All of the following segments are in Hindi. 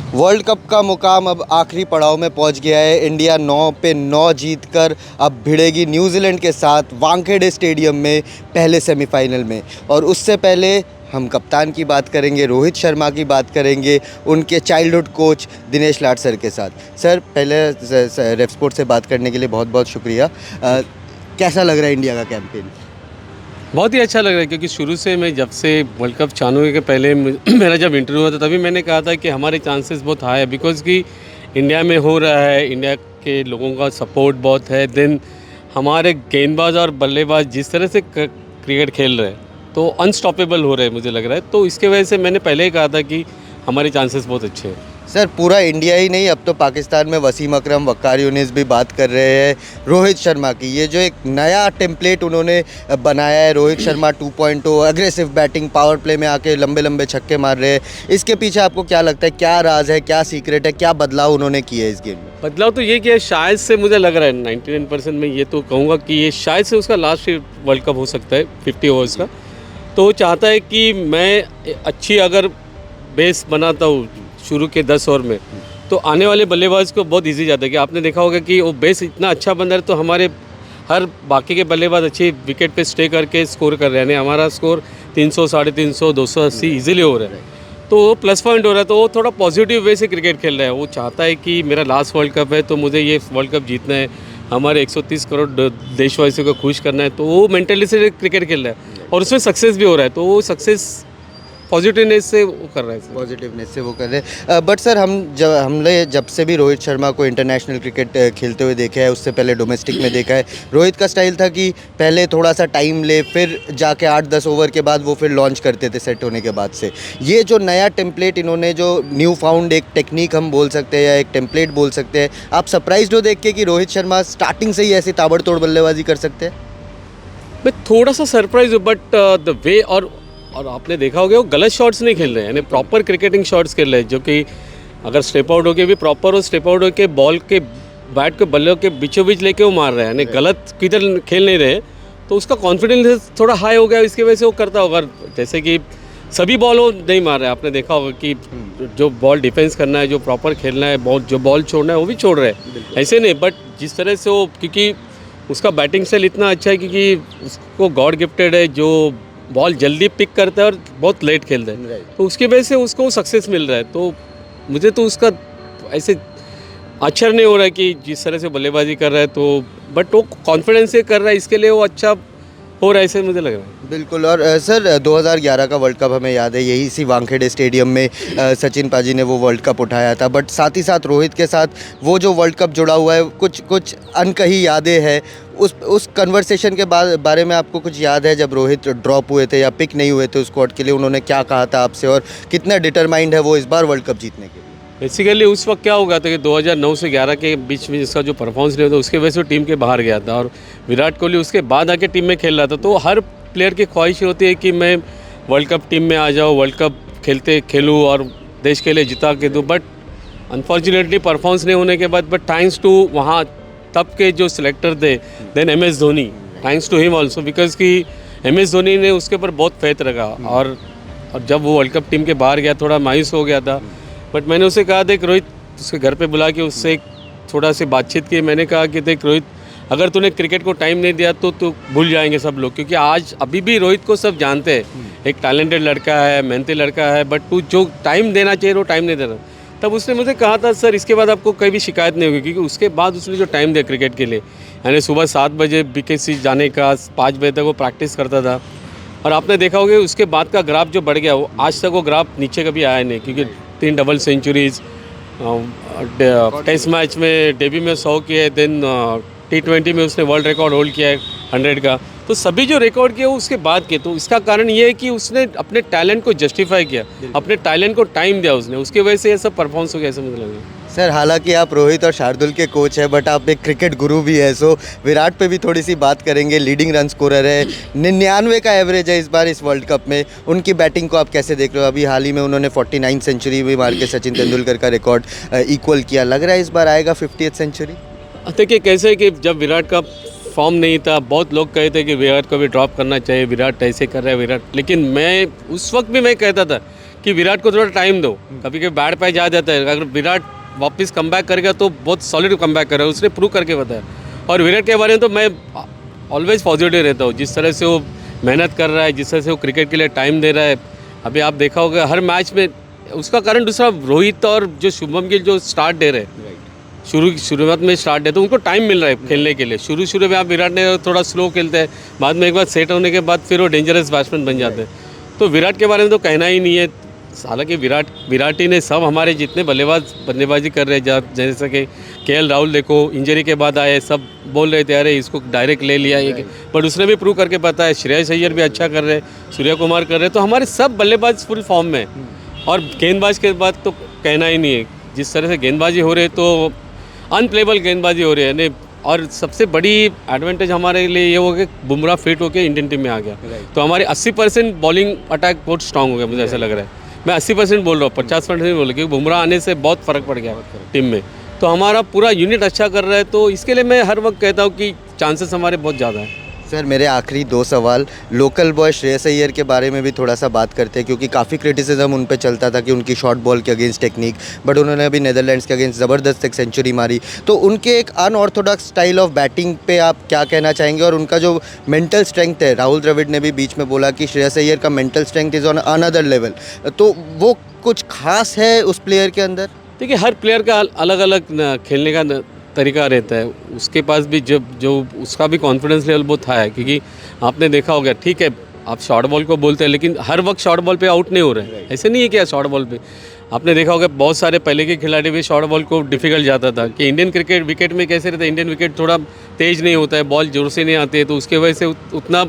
वर्ल्ड कप का मुकाम अब आखिरी पड़ाव में पहुंच गया है। इंडिया 9 पे 9 जीतकर अब भिड़ेगी न्यूजीलैंड के साथ वानखेड़े स्टेडियम में पहले सेमीफाइनल में। और उससे पहले हम कप्तान की बात करेंगे, रोहित शर्मा की बात करेंगे, उनके चाइल्डहुड कोच दिनेश लाड सर के साथ। सर, पहले रेफ स्पोर्ट से बात करने के लिए बहुत बहुत शुक्रिया। कैसा लग रहा है इंडिया का कैंपेन? बहुत ही अच्छा लग रहा है, क्योंकि शुरू से मैं जब से वर्ल्ड कप चालू होने के पहले मेरा जब इंटरव्यू हुआ था तभी मैंने कहा था कि हमारे चांसेस बहुत हाई है, बिकॉज कि इंडिया में हो रहा है, इंडिया के लोगों का सपोर्ट बहुत है। देन हमारे गेंदबाज और बल्लेबाज जिस तरह से क्रिकेट खेल रहे हैं तो अनस्टॉपेबल हो रहे हैं मुझे लग रहा है। तो इसके वजह से मैंने पहले ही कहा था कि हमारे चांसेस बहुत अच्छे हैं। सर, पूरा इंडिया ही नहीं, अब तो पाकिस्तान में वसीम अकरम, वक्कार यूनिस भी बात कर रहे हैं रोहित शर्मा की। ये जो एक नया टेम्पलेट उन्होंने बनाया है, Rohit Sharma 2.0, aggressive batting, power play में आके लंबे लंबे छक्के मार रहे हैं, इसके पीछे आपको क्या लगता है? क्या राज है, क्या सीक्रेट है, क्या बदलाव उन्होंने किए है इस गेम में? बदलाव तो ये किया शायद से, मुझे लग रहा है 99% में ये तो कहूँगा कि ये शायद से उसका लास्ट वर्ल्ड कप हो सकता है 50 ओवर्स का। तो वो चाहता है कि मैं अच्छी अगर बेस बनाता हूँ शुरू के 10 ओवर में, तो आने वाले बल्लेबाज को बहुत इजी जाता है। कि आपने देखा होगा कि वो बेस इतना अच्छा बन रहा है तो हमारे हर बाकी के बल्लेबाज अच्छी विकेट पे स्टे करके स्कोर कर रहे हैं। यानी हमारा स्कोर 300, 350, 280 इजीली हो रहा है, तो वो प्लस पॉइंट हो रहा है। तो वो थोड़ा पॉजिटिव वे से क्रिकेट खेल रहा है। वो चाहता है कि मेरा लास्ट वर्ल्ड कप है तो मुझे ये वर्ल्ड कप जीतना है, हमारे 130 करोड़ देशवासियों को खुश करना है। तो वो मेंटली से क्रिकेट खेल रहा है और उसमें सक्सेस भी हो रहा है। तो वो सक्सेस पॉजिटिवनेस से वो कर रहा है, पॉजिटिवनेस से वो कर रहे हैं। बट सर, हमने जब से भी रोहित शर्मा को इंटरनेशनल क्रिकेट खेलते हुए देखा है, उससे पहले डोमेस्टिक में देखा है, रोहित का स्टाइल था कि पहले थोड़ा सा टाइम ले, फिर जाके 8-10 ओवर के बाद वो फिर लॉन्च करते थे सेट होने के बाद से। ये जो नया टेम्पलेट इन्होंने, जो न्यू फाउंड एक टेक्निक हम बोल सकते हैं या एक टेम्पलेट बोल सकते हैं, आप सरप्राइज हो देख के कि रोहित शर्मा स्टार्टिंग से ही ऐसी ताबड़तोड़ बल्लेबाजी कर सकते हैं? मैं थोड़ा सा सरप्राइज हूँ, बट द वे और आपने देखा होगा वो गलत शॉट्स नहीं खेल रहे हैं, यानी प्रॉपर क्रिकेटिंग शॉट्स खेल रहे हैं, जो कि अगर स्टेप आउट होके भी प्रॉपर हो, स्टेप आउट होके बॉल के बैट के बल्ले के बीचों बीच लेके वो मार रहे हैं, यानी गलत किधर खेल नहीं रहे। तो उसका कॉन्फिडेंस थोड़ा हाई हो गया, इसकी वजह से वो करता होगा। जैसे कि सभी बॉल वो नहीं मार रहे हैं, आपने देखा होगा कि जो बॉल डिफेंस करना है, जो प्रॉपर खेलना है, जो बॉल छोड़ना है वो भी छोड़ रहे हैं, ऐसे नहीं। बट जिस तरह से वो, क्योंकि उसका बैटिंग स्टाइल इतना अच्छा है, क्योंकि उसको गॉड गिफ्टेड है, जो बॉल जल्दी पिक करता है और बहुत लेट खेलता है, तो उसकी वजह से उसको सक्सेस मिल रहा है। तो मुझे तो उसका ऐसे आश्चर्य नहीं हो रहा है कि जिस तरह से बल्लेबाजी कर रहा है, तो बट वो कॉन्फिडेंस से कर रहा है, इसके लिए वो अच्छा हो रहा है, ऐसे मुझे लग रहा है। बिल्कुल। और सर, 2011 का वर्ल्ड कप हमें याद है, यही इसी वानखेड़े स्टेडियम में सचिन पाजी ने वो वर्ल्ड कप उठाया था। बट साथ ही साथ रोहित के साथ वो जो वर्ल्ड कप जुड़ा हुआ है, कुछ अनकही यादें हैं। उस कन्वर्सेशन के बारे में आपको कुछ याद है, जब रोहित ड्रॉप हुए थे या पिक नहीं हुए थे उस स्क्वाड के लिए, उन्होंने क्या कहा था आपसे और कितना डिटरमाइंड है वो इस बार वर्ल्ड कप जीतने के लिए? बेसिकली उस वक्त क्या हो गया था कि 2009 से 11 के बीच में जिसका जो परफॉर्मेंस नहीं होता उसके वजह से टीम के बाहर गया था, और विराट कोहली उसके बाद आके टीम में खेल रहा था। तो हर प्लेयर की ख्वाहिश होती है कि मैं वर्ल्ड कप टीम में आ जाऊँ, वर्ल्ड कप खेलूँ और देश के लिए जिता के दूँ। बट अनफॉर्चुनेटली परफॉर्मेंस नहीं होने के बाद, बट थैंक्स टू वहाँ तब के जो सिलेक्टर थे, then MS Dhoni, thanks to him also, because कि MS धोनी ने उसके ऊपर बहुत फेथ रखा। और जब वो वर्ल्ड कप टीम के बाहर गया थोड़ा मायूस हो गया था, बट मैंने उसे कहा, देख रोहित, उसके घर पे बुला के उससे थोड़ा सी बातचीत की। मैंने कहा कि देख रोहित, अगर तूने क्रिकेट को टाइम नहीं दिया तो भूल जाएंगे सब लोग, क्योंकि आज अभी भी रोहित को सब जानते हैं, एक टैलेंटेड लड़का है, मेहनती लड़का है, बट तू जो टाइम देना चाहिए वो टाइम नहीं देना। तब उसने मुझे कहा था, सर इसके बाद आपको कहीं भी शिकायत नहीं होगी, क्योंकि उसके बाद उसने जो टाइम दिया क्रिकेट के लिए, यानी सुबह 7 बजे BKC जाने का, 5 बजे तक वो प्रैक्टिस करता था। और आपने देखा होगा उसके बाद का ग्राफ जो बढ़ गया, वो आज तक वो ग्राफ नीचे कभी आया नहीं, क्योंकि 3 डबल सेंचुरीज, टेस्ट मैच में डेब्यू में 100 किए, देन T20 में उसने वर्ल्ड रिकॉर्ड होल्ड किया है 100 का। तो सभी जो रिकॉर्ड किए वो उसके बाद के, तो इसका कारण ये है कि उसने अपने टैलेंट को जस्टिफाई किया, अपने टैलेंट को टाइम दिया उसने, उसकी वजह से ये सब परफॉर्मेंस हो गया, ऐसा मुझे लगा। सर, हालांकि आप रोहित और शार्दुल के कोच हैं, बट आप एक क्रिकेट गुरु भी है, सो विराट पे भी थोड़ी सी बात करेंगे। लीडिंग रन स्कोरर है, 99 का एवरेज है इस बार इस वर्ल्ड कप में। उनकी बैटिंग को आप कैसे देख रहे हो? अभी हाल ही में उन्होंने 49 सेंचुरी भी मार के सचिन तेंदुलकर का रिकॉर्ड इक्वल किया। लग रहा है इस बार आएगा 50th सेंचुरी? देखिए कैसे है कि जब विराट का फॉर्म नहीं था, बहुत लोग कहते थे कि विराट को भी ड्रॉप करना चाहिए, विराट ऐसे कर रहा है विराट, लेकिन मैं उस वक्त भी मैं कहता था कि विराट को थोड़ा टाइम दो, कभी कभी बैट पे जा जाता है, अगर विराट वापस कम बैक करेगा तो बहुत सॉलिड कम बैक करेगा, उसने प्रूव करके बताया। और विराट के बारे में तो मैं ऑलवेज पॉजिटिव रहता हूँ, जिस तरह से वो मेहनत कर रहा है, जिस तरह से वो क्रिकेट के लिए टाइम दे रहा है। अभी आप देखा होगा हर मैच में, उसका कारण दूसरा रोहित और जो शुभम गिल जो स्टार्ट दे रहे हैं, शुरुआत में स्टार्ट है तो उनको टाइम मिल रहा है खेलने के लिए। शुरू में आप विराट ने थोड़ा स्लो खेलते हैं, बाद में एक बार सेट होने के बाद फिर वो डेंजरस बैट्समैन बन जाते हैं। तो विराट के बारे में तो कहना ही नहीं है। हालांकि विराट ही ने सब हमारे जितने बल्लेबाजी कर रहे हैं, जैसे कि केएल राहुल देखो इंजरी के बाद आए, सब बोल रहे थे अरे इसको डायरेक्ट ले लिया ये, बट उसने भी प्रूव करके पता है। श्रेयस अय्यर भी अच्छा कर रहे हैं, सूर्य कुमार कर रहे हैं, तो हमारे सब बल्लेबाज फुल फॉर्म में। और गेंदबाज के बाद तो कहना ही नहीं है, जिस तरह से गेंदबाजी हो रही है तो अनप्लेबल गेंदबाजी हो रही है नहीं। और सबसे बड़ी एडवांटेज हमारे लिए ये हो गया कि बुमराह फिट होकर इंडियन टीम में आ गया, तो हमारे 80% बॉलिंग अटैक बहुत स्ट्रांग हो गया, मुझे ऐसा लग रहा है। मैं 80% बोल रहा हूँ, 50% नहीं बोल रहा, क्योंकि बुमराह आने से बहुत फ़र्क पड़ गया टीम में। तो हमारा पूरा यूनिट अच्छा कर रहा है, तो इसके लिए मैं हर वक्त कहता हूँ कि चांसेस हमारे बहुत ज़्यादा हैं। सर मेरे आखिरी 2 सवाल, लोकल बॉय श्रेयस अय्यर के बारे में भी थोड़ा सा बात करते हैं, क्योंकि काफ़ी क्रिटिसिज्म उन पे चलता था कि उनकी शॉर्ट बॉल के अगेंस्ट टेक्निक, बट उन्होंने अभी नेदरलैंड्स के अगेंस्ट ज़बरदस्त एक सेंचुरी मारी। तो उनके एक अनऑर्थोडॉक्स स्टाइल ऑफ बैटिंग पे आप क्या कहना चाहेंगे, और उनका जो मेंटल स्ट्रेंथ है, राहुल द्रविड़ ने भी बीच में बोला कि श्रेयस अय्यर का mental strength is on another level, तो वो कुछ खास है उस प्लेयर के अंदर? देखिए हर प्लेयर का अलग अलग खेलने का तरीका रहता है, उसके पास भी जो उसका भी कॉन्फिडेंस लेवल बहुत हाई है। क्योंकि आपने देखा होगा, ठीक है आप शॉर्ट बॉल को बोलते हैं, लेकिन हर वक्त शॉर्ट बॉल पे आउट नहीं हो रहे हैं, ऐसे नहीं है कि शॉर्ट बॉल पे। आपने देखा होगा बहुत सारे पहले के खिलाड़ी भी शॉर्ट बॉल को डिफिकल्ट जाता था कि इंडियन क्रिकेट विकेट में कैसे रहता है, इंडियन विकेट थोड़ा तेज़ नहीं होता है, बॉल जोर से नहीं आती है, तो उसके वजह से उतना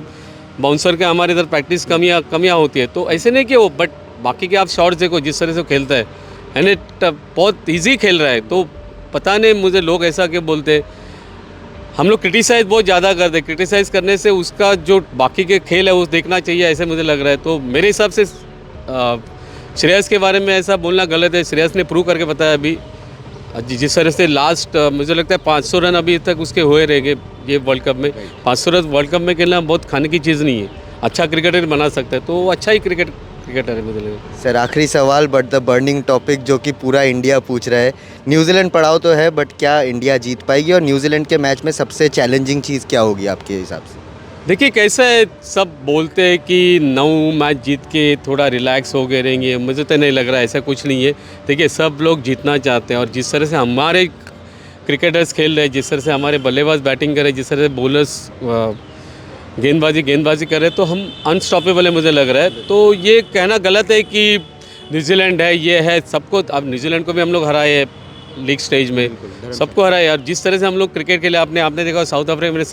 बाउंसर का हमारे इधर प्रैक्टिस कमियाँ होती है। तो ऐसे नहीं कि वो, बट बाकी के आप शॉट्स देखो जिस तरह से खेलता है, यानी बहुत ईजी खेल रहा है। तो पता नहीं मुझे लोग ऐसा क्यों बोलते हैं, हम लोग क्रिटिसाइज़ बहुत ज़्यादा करते हैं, क्रिटिसाइज़ करने से उसका जो बाकी के खेल है वो देखना चाहिए, ऐसे मुझे लग रहा है। तो मेरे हिसाब से श्रेयस के बारे में ऐसा बोलना गलत है। श्रेयस ने प्रूव करके बताया अभी, जिस तरह से लास्ट मुझे लगता है 500 रन अभी तक उसके हुए रहेंगे ये वर्ल्ड कप में। 500 रन वर्ल्ड कप में खेलना बहुत खाने की चीज़ नहीं है, अच्छा क्रिकेटर बना सकता है, तो वो अच्छा ही क्रिकेटर है मुझे लगता है। सर आखिरी सवाल, बट द बर्निंग टॉपिक जो कि पूरा इंडिया पूछ रहा है, न्यूजीलैंड पड़ाव तो है, बट क्या इंडिया जीत पाएगी, और न्यूजीलैंड के मैच में सबसे चैलेंजिंग चीज़ क्या होगी आपके हिसाब से? देखिए कैसा है, सब बोलते हैं कि 9 मैच जीत के थोड़ा रिलैक्स हो गए रहेंगे, मुझे तो नहीं लग रहा है, ऐसा कुछ नहीं है। देखिए सब लोग जीतना चाहते हैं, और जिस तरह से हमारे क्रिकेटर्स खेल रहे हैं, जिस तरह से हमारे बल्लेबाज बैटिंग कर रहे हैं, जिस तरह से बॉलर्स गेंदबाजी कर रहे हैं, तो हम अनस्टॉपेबल है मुझे लग रहा है। तो ये कहना गलत है कि न्यूजीलैंड है ये है, सबको अब न्यूजीलैंड को भी हम लोग हराए हैं लीग स्टेज में, सबको हराए यार। जिस तरह से हम लोग क्रिकेट के लिए आपने देखा साउथ अफ्रीका में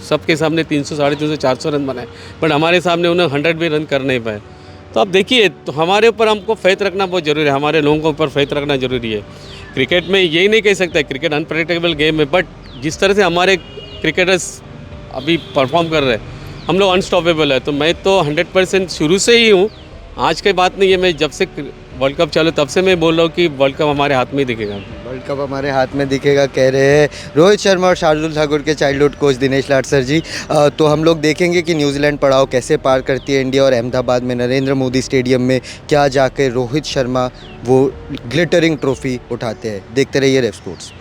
सबके सामने 300, 350, 400 रन बनाए, बट हमारे सामने उन्हें 100 भी रन कर नहीं पाए। तो अब देखिए, तो हमारे ऊपर हमको फेथ रखना बहुत ज़रूरी है, हमारे लोगों के ऊपर फेथ रखना ज़रूरी है। क्रिकेट में यही नहीं कह सकता, क्रिकेट अनप्रेडिक्टेबल गेम है, बट जिस तरह से हमारे क्रिकेटर्स अभी परफॉर्म कर रहे हैं, हम लोग अनस्टॉपेबल है। तो मैं तो 100% शुरू से ही हूँ, आज की बात नहीं है, मैं जब से वर्ल्ड कप चालू तब से मैं बोल रहा हूँ कि वर्ल्ड कप हमारे हाथ में ही दिखेगा। वर्ल्ड कप हमारे हाथ में दिखेगा कह रहे हैं रोहित शर्मा और शार्दुल ठाकुर के चाइल्डहुड कोच दिनेश लाड सर जी। तो हम लोग देखेंगे कि न्यूजीलैंड पड़ाव कैसे पार करती है इंडिया, और अहमदाबाद में नरेंद्र मोदी स्टेडियम में क्या जाकर रोहित शर्मा वो ग्लिटरिंग ट्रॉफी उठाते हैं। देखते रहिए रेफ स्पोर्ट्स।